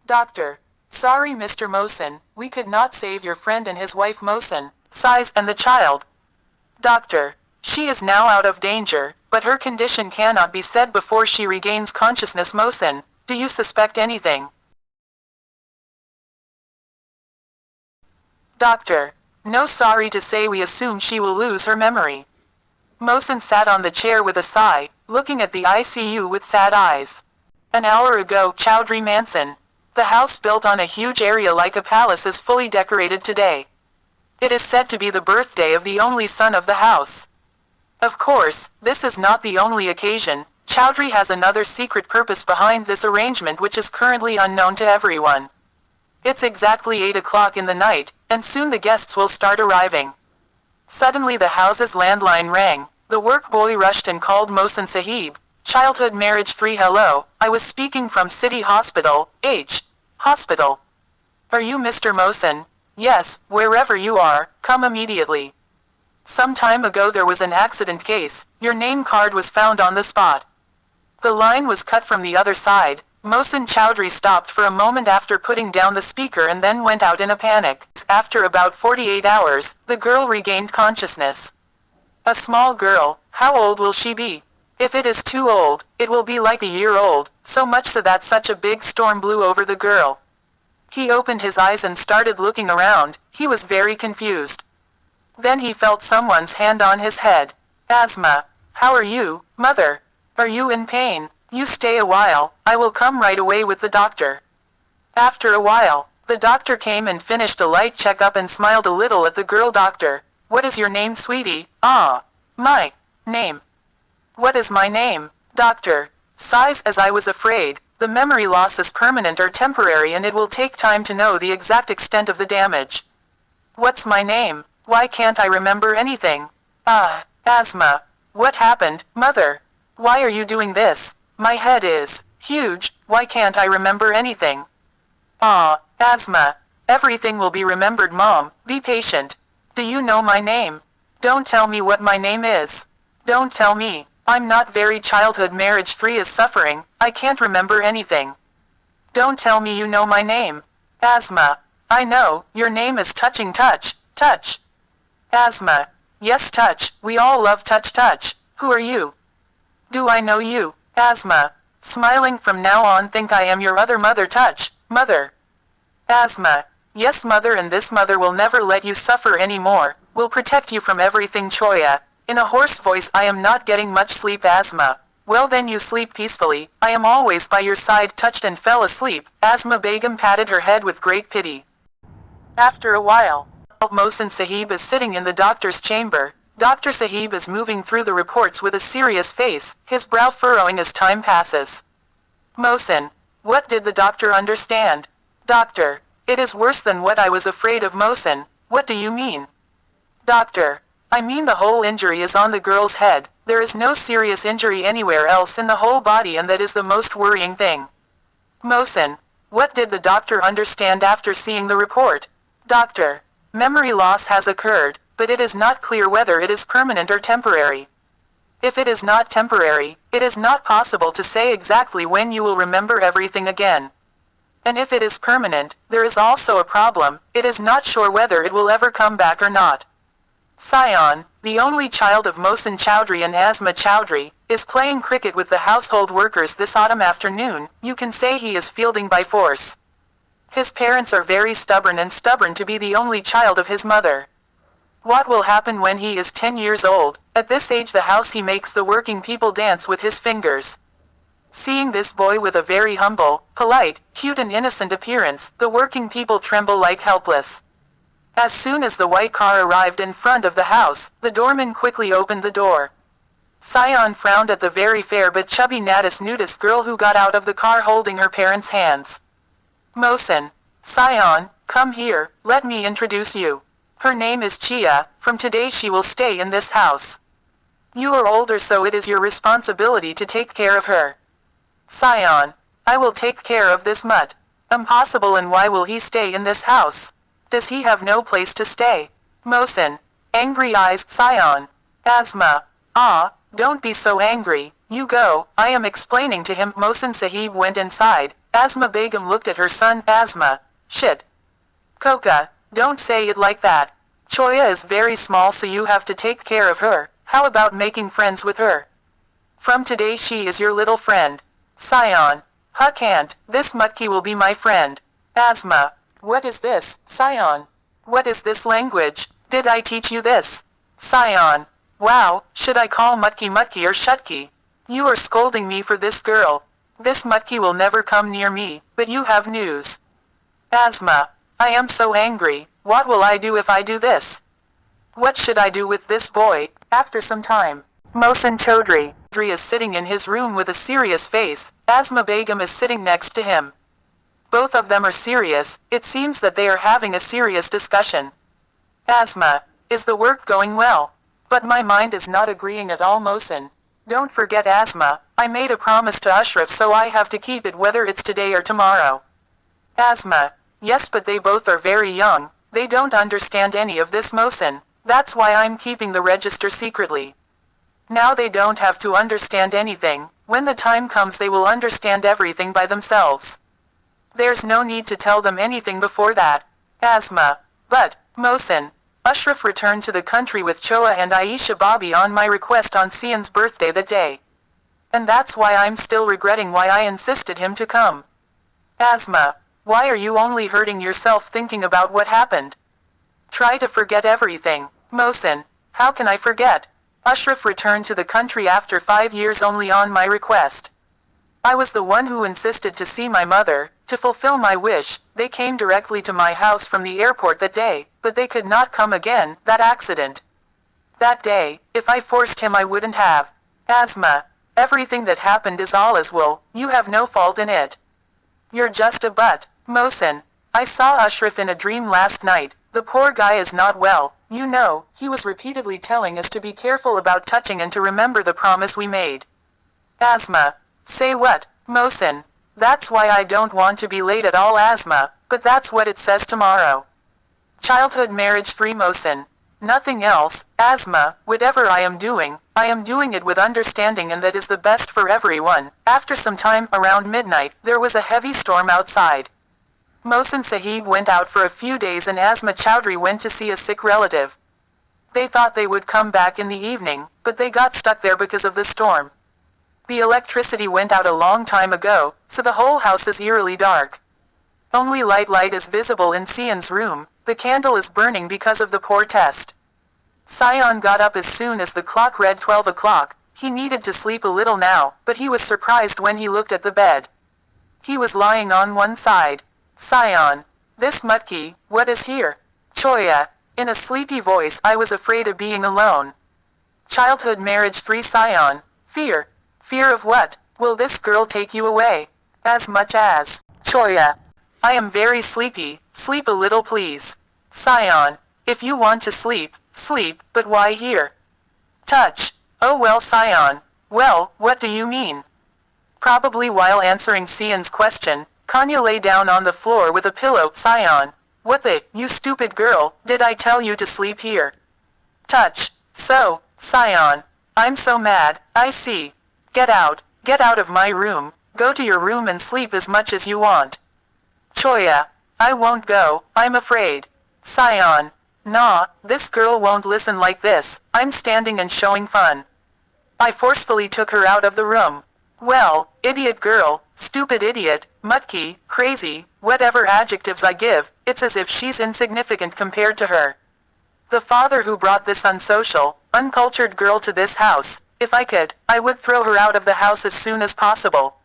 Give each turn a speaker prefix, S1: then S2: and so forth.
S1: Doctor. Sorry, Mr. Mosen, we could not save your friend and his wife Mosen, sighs, and the child. Doctor. She is now out of danger, but her condition cannot be said before she regains consciousness. Mosen, do you suspect anything? Doctor. No, sorry to say we assume she will lose her memory. Mosen sat on the chair with a sigh, looking at the ICU with sad eyes. An hour ago, Chowdhury Mansion. The house built on a huge area like a palace is fully decorated today. It is said to be the birthday of the only son of the house. Of course, this is not the only occasion. Chowdhury has another secret purpose behind this arrangement which is currently unknown to everyone. It's exactly 8 o'clock in the night, and soon the guests will start arriving. Suddenly the house's landline rang. The work boy rushed and called Mosen Sahib. Childhood Marriage 3. Hello, I was speaking from City Hospital, Hospital. Are you Mr. Mosen? Yes, wherever you are, come immediately. Some time ago there was an accident case, your name card was found on the spot. The line was cut from the other side. Mosen Chowdhury stopped for a moment after putting down the speaker and then went out in a panic. After about 48 hours, the girl regained consciousness. A small girl, how old will she be? If it is too old, it will be like a year old, so much so that such a big storm blew over the girl. He opened his eyes and started looking around. He was very confused. Then he felt someone's hand on his head. Asma. How are you, mother? Are you in pain? You stay a while, I will come right away with the doctor. After a while, the doctor came and finished a light checkup and smiled a little at the girl. Doctor. What is your name, sweetie? Ah. My name. What is my name? Doctor. Sighs, as I was afraid. The memory loss is permanent or temporary and it will take time to know the exact extent of the damage. What's my name? Why can't I remember anything? Ah, Asma. What happened, mother? Why are you doing this? My head is huge, why can't I remember anything? Ah, Asma. Everything will be remembered, Mom, be patient. Do you know my name? Don't tell me what my name is. Don't tell me. I'm not very. Childhood Marriage 3 is suffering, I can't remember anything. Don't tell me you know my name. Asma. I know, your name is Touching Touch, Touch. Asma. Yes, Touch, we all love Touch. Who are you? Do I know you? Asma. Smiling, from now on think I am your other mother. Touch, mother. Asma. Yes, mother, and this mother will never let you suffer anymore, will protect you from everything. Choya. In a hoarse voice, I am not getting much sleep. Asma. Well then you sleep peacefully, I am always by your side. Touched and fell asleep. Asma Begum patted her head with great pity. After a while, Mosen Sahib is sitting in the doctor's chamber. Dr. Sahib is moving through the reports with a serious face, his brow furrowing as time passes. Mosen. What did the doctor understand? Doctor. It is worse than what I was afraid of. Mosen. What do you mean? Doctor. I mean the whole injury is on the girl's head. There is no serious injury anywhere else in the whole body, and that is the most worrying thing. Mosen. What did the doctor understand after seeing the report? Doctor. Memory loss has occurred, but it is not clear whether it is permanent or temporary. If it is not temporary, it is not possible to say exactly when you will remember everything again. And if it is permanent, there is also a problem, it is not sure whether it will ever come back or not. Sion, the only child of Mosen Chowdhury and Asma Chowdhury, is playing cricket with the household workers this autumn afternoon. You can say he is fielding by force. His parents are very stubborn to be the only child of his mother. What will happen when he is 10 years old? At this age the house he makes the working people dance with his fingers. Seeing this boy with a very humble, polite, cute and innocent appearance, the working people tremble like helpless. As soon as the white car arrived in front of the house, the doorman quickly opened the door. Sion frowned at the very fair but chubby nudist girl who got out of the car holding her parents' hands. Mosen. Sion, come here, let me introduce you. Her name is Chia, from today she will stay in this house. You are older, so it is your responsibility to take care of her. Sion. I will take care of this mutt. Impossible, and why will he stay in this house? Does he have no place to stay? Mosen. Angry eyes. Sion. Asma. Ah, don't be so angry, You go, I am explaining to him. Mohsin Sahib went inside. Asma Begum looked at her son. Asma. Shit. Coca, don't say it like that. Choya is very small, so you have to take care of her. How about making friends with her? From today she is your little friend. Sion. Huh, can't. This Mutki will be my friend. Asma. What is this, Sion? What is this language? Did I teach you this? Sion. Wow, should I call Mutki Mutki or Shutki? You are scolding me for this girl. This Mutki will never come near me, but you have news. Asma. I am so angry. What will I do if I do this? What should I do with this boy? After some time, Mohsin Chaudhry is sitting in his room with a serious face. Asma Begum is sitting next to him. Both of them are serious. It seems that they are having a serious discussion. Asma. Is the work going well? But my mind is not agreeing at all, Mohsin. Don't forget, Asma, I made a promise to Ashraf, so I have to keep it whether it's today or tomorrow. Asma. Yes, but they both are very young. They don't understand any of this, Mohsin. That's why I'm keeping the register secretly. Now they don't have to understand anything. When the time comes they will understand everything by themselves. There's no need to tell them anything before that. Asma. But, Mohsin, Ashraf returned to the country with Choa and Aisha Bobby on my request on Sian's birthday that day. And that's why I'm still regretting why I insisted him to come. Asma. Why are you only hurting yourself thinking about what happened? Try to forget everything. Mohsin. How can I forget? Ashraf returned to the country after 5 years only on my request. I was the one who insisted to see my mother. To fulfill my wish, they came directly to my house from the airport that day, but they could not come again. That accident. That day, if I forced him I wouldn't have. Asma. Everything that happened is Allah's will. You have no fault in it. You're just a butt. Mohsin. I saw Ashraf in a dream last night. The poor guy is not well. You know, he was repeatedly telling us to be careful about touching and to remember the promise we made. Asma. Say what, Mohsin? That's why I don't want to be late at all, Asma, but that's what it says tomorrow. Childhood marriage free, Mohsin. Nothing else. Asma, whatever I am doing it with understanding, and that is the best for everyone. After some time, around midnight, there was a heavy storm outside. Mohsin Sahib went out for a few days and Asma Chaudhry went to see a sick relative. They thought they would come back in the evening, but they got stuck there because of the storm. The electricity went out a long time ago, so the whole house is eerily dark. Only light is visible in Sian's room. The candle is burning because of the poor test. Sion got up as soon as the clock read 12 o'clock. He needed to sleep a little now, but he was surprised when he looked at the bed. He was lying on one side. Sion. This Mutki, what is here? Choya. In a sleepy voice, I was afraid of being alone. Childhood marriage free, Sion. Fear. Fear of what? Will this girl take you away? As much as. Choya. I am very sleepy. Sleep a little, please. Sion. If you want to sleep, sleep, but why here? Touch. Oh well, Sion. Well, what do you mean? Probably while answering Sian's question, Kanya lay down on the floor with a pillow. Sion. What the, you stupid girl, did I tell you to sleep here? Touch. So, Sion. I'm so mad, I see. Get out of my room, go to your room and sleep as much as you want. Choya. I won't go, I'm afraid. Sion. Nah, this girl won't listen like this. I'm standing and showing fun. I forcefully took her out of the room. Well, idiot girl, stupid idiot, mutki, crazy, whatever adjectives I give, it's as if she's insignificant compared to her. The father who brought this unsocial, uncultured girl to this house, if I could, I would throw her out of the house as soon as possible.